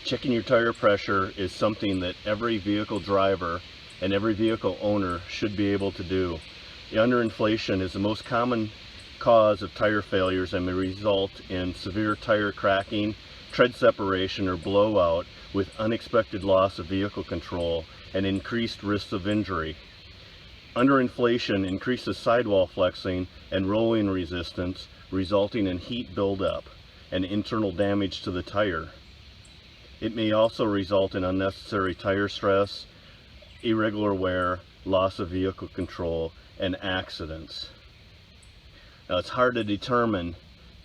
Checking your tire pressure is something that every vehicle driver and every vehicle owner should be able to do. Underinflation is the most common cause of tire failures and may result in severe tire cracking, tread separation, or blowout with unexpected loss of vehicle control and increased risks of injury. Underinflation increases sidewall flexing and rolling resistance, resulting in heat buildup and internal damage to the tire. It may also result in unnecessary tire stress, irregular wear, loss of vehicle control, and accidents. Now, it's hard to determine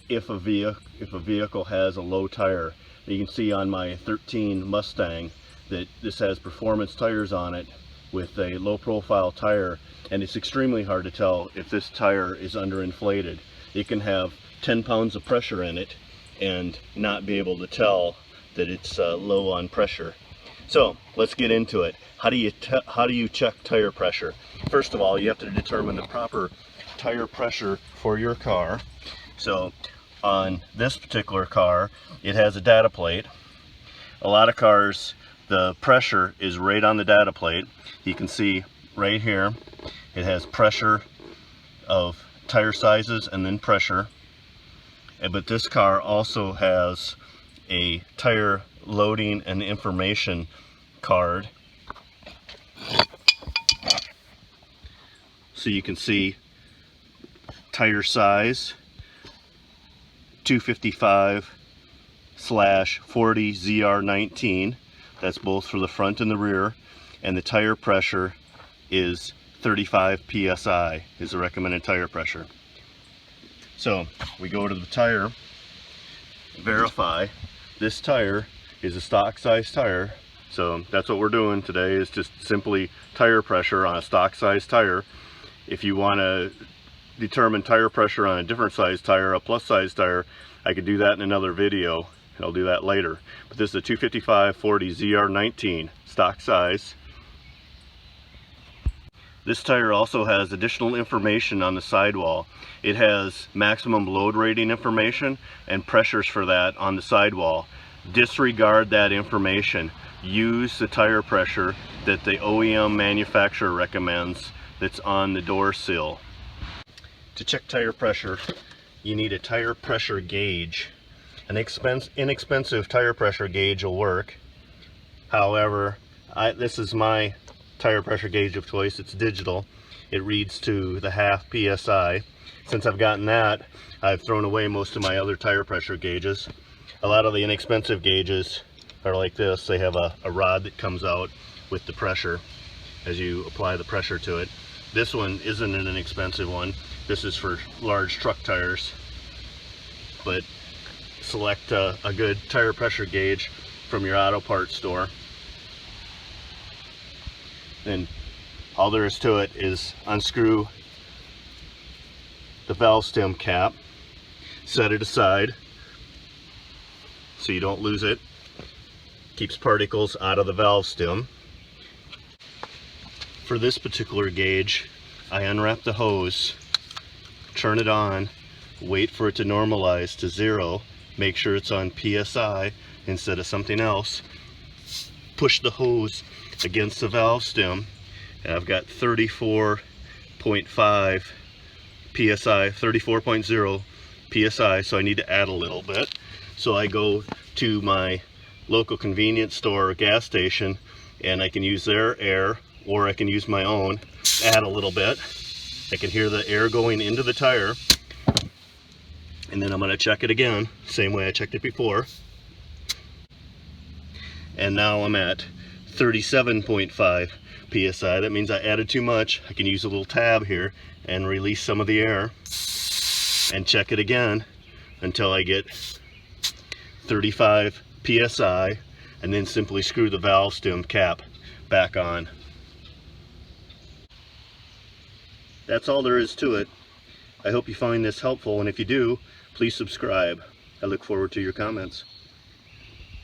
if a vehicle has a low tire. You can see on my 13 Mustang that this has performance tires on it with a low profile tire, and it's extremely hard to tell if this tire is underinflated. You can have 10 pounds of pressure in it and not be able to tell that it's low on pressure. So let's get into it. How do you check tire pressure? First of all, you have to determine the proper tire pressure for your car. So on this particular car, it has a data plate. A lot of cars, the pressure is right on the data plate. You can see right here, it has pressure of tire sizes and then pressure. But this car also has a tire loading and information card. So you can see tire size 255/40 ZR19. That's both for the front and the rear, and the tire pressure is 35 psi is the recommended tire pressure. So we go to the tire, verify this tire is a stock size tire. So that's what we're doing today, is just simply tire pressure on a stock size tire. If you want to determine tire pressure on a different size tire, a plus size tire, I could do that in another video, and I'll do that later. But this is a 255/40 ZR19 stock size. This tire also has additional information on the sidewall. It has maximum load rating information and pressures for that on the sidewall. Disregard that information. Use the tire pressure that the OEM manufacturer recommends that's on the door sill. To check tire pressure, you need a tire pressure gauge. An inexpensive tire pressure gauge will work. However, this is my tire pressure gauge of choice. It's digital. It reads to the half psi. Since I've gotten that, I've thrown away most of my other tire pressure gauges. A lot of the inexpensive gauges are like this. They have a rod that comes out with the pressure as you apply the pressure to it. This one isn't an inexpensive one. This is for large truck tires. But select a good tire pressure gauge from your auto parts store. Then all there is to it is unscrew the valve stem cap, set it aside so you don't lose it. Keeps particles out of the valve stem. For this particular gauge, I unwrap the hose, turn it on, wait for it to normalize to 0, make sure it's on PSI instead of something else, push the hose against the valve stem, and I've got 34.5 PSI, 34.0 PSI, so I need to add a little bit. So I go to my local convenience store or gas station, and I can use their air, or I can use my own, add a little bit. I can hear the air going into the tire, and then I'm going to check it again, same way I checked it before. And now I'm at 37.5 PSI. That means I added too much. I can use a little tab here and release some of the air and check it again until I get 35 PSI, and then simply screw the valve stem cap back on. That's all there is to it. I hope you find this helpful, and if you do, please subscribe. I look forward to your comments.